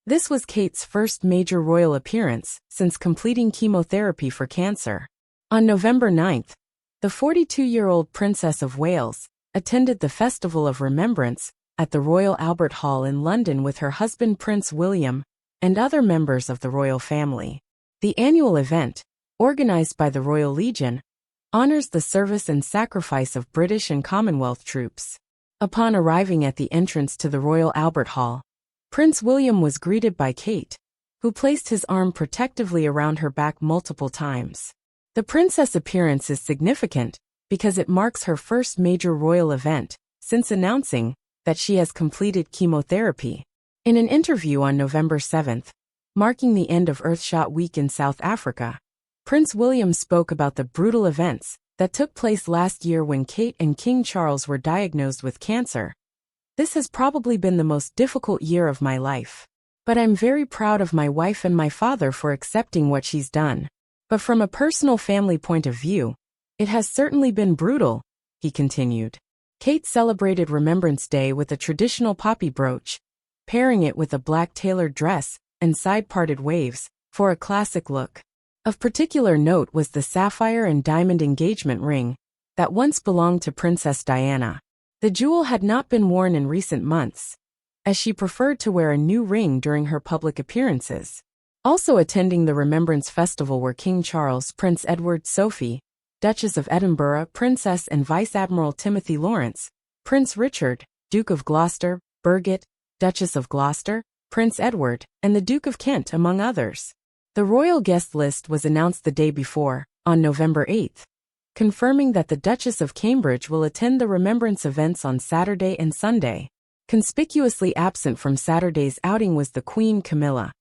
This was Kate's first major royal appearance since completing chemotherapy for cancer. On November 9th, the 42-year-old Princess of Wales attended the Festival of Remembrance at the Royal Albert Hall in London with her husband Prince William and other members of the royal family. The annual event, organized by the Royal Legion, honors the service and sacrifice of British and Commonwealth troops. Upon arriving at the entrance to the Royal Albert Hall, Prince William was greeted by Kate, who placed his arm protectively around her back multiple times. The princess' appearance is significant because it marks her first major royal event since announcing that she has completed chemotherapy. In an interview on November 7th, marking the end of Earthshot Week in South Africa, Prince William spoke about the brutal events that took place last year when Kate and King Charles were diagnosed with cancer. "This has probably been the most difficult year of my life. But I'm very proud of my wife and my father for accepting what she's done. But from a personal family point of view, it has certainly been brutal," he continued. Kate celebrated Remembrance Day with a traditional poppy brooch, pairing it with a black tailored dress and side-parted waves for a classic look. Of particular note was the sapphire and diamond engagement ring that once belonged to Princess Diana. The jewel had not been worn in recent months, as she preferred to wear a new ring during her public appearances. Also attending the Remembrance Festival were King Charles, Prince Edward, Sophie, Duchess of Edinburgh, Princess and Vice Admiral Timothy Lawrence, Prince Richard, Duke of Gloucester, Birgit, Duchess of Gloucester, Prince Edward, and the Duke of Kent, among others. The royal guest list was announced the day before, on November 8th, confirming that the Duchess of Cambridge will attend the Remembrance events on Saturday and Sunday. Conspicuously absent from Saturday's outing was the Queen Camilla,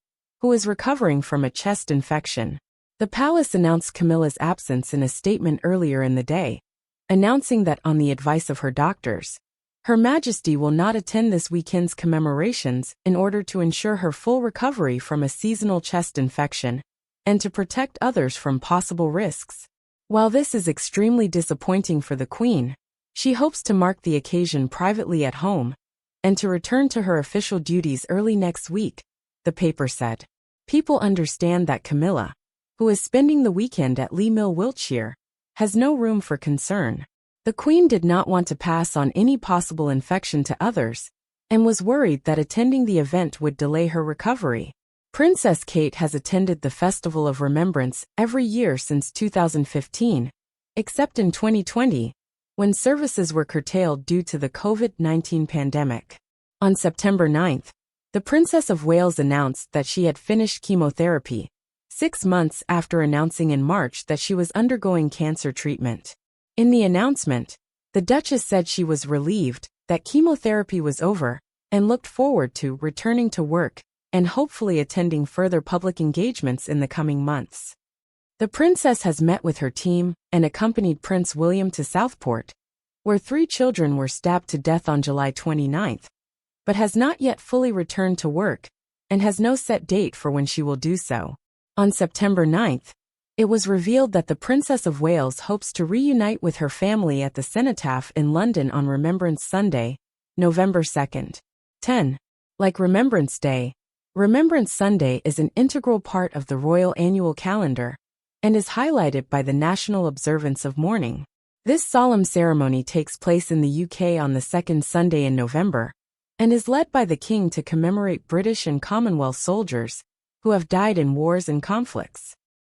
who is recovering from a chest infection. The palace announced Camilla's absence in a statement earlier in the day, announcing that on the advice of her doctors, Her Majesty will not attend this weekend's commemorations in order to ensure her full recovery from a seasonal chest infection and to protect others from possible risks. While this is extremely disappointing for the Queen, she hopes to mark the occasion privately at home and to return to her official duties early next week, the paper said. People understand that Camilla, who is spending the weekend at Lee Mill, Wiltshire, has no room for concern. The Queen did not want to pass on any possible infection to others and was worried that attending the event would delay her recovery. Princess Kate has attended the Festival of Remembrance every year since 2015, except in 2020, when services were curtailed due to the COVID-19 pandemic. On September 9th, the Princess of Wales announced that she had finished chemotherapy, 6 months after announcing in March that she was undergoing cancer treatment. In the announcement, the Duchess said she was relieved that chemotherapy was over and looked forward to returning to work and hopefully attending further public engagements in the coming months. The princess has met with her team and accompanied Prince William to Southport, where 3 children were stabbed to death on July 29th, but has not yet fully returned to work and has no set date for when she will do so. On September 9th, it was revealed that the Princess of Wales hopes to reunite with her family at the Cenotaph in London on Remembrance Sunday, November 2nd. 10. Like Remembrance Day, Remembrance Sunday is an integral part of the royal annual calendar and is highlighted by the national observance of mourning. This solemn ceremony takes place in the UK on the second Sunday in November and is led by the King to commemorate British and Commonwealth soldiers who have died in wars and conflicts.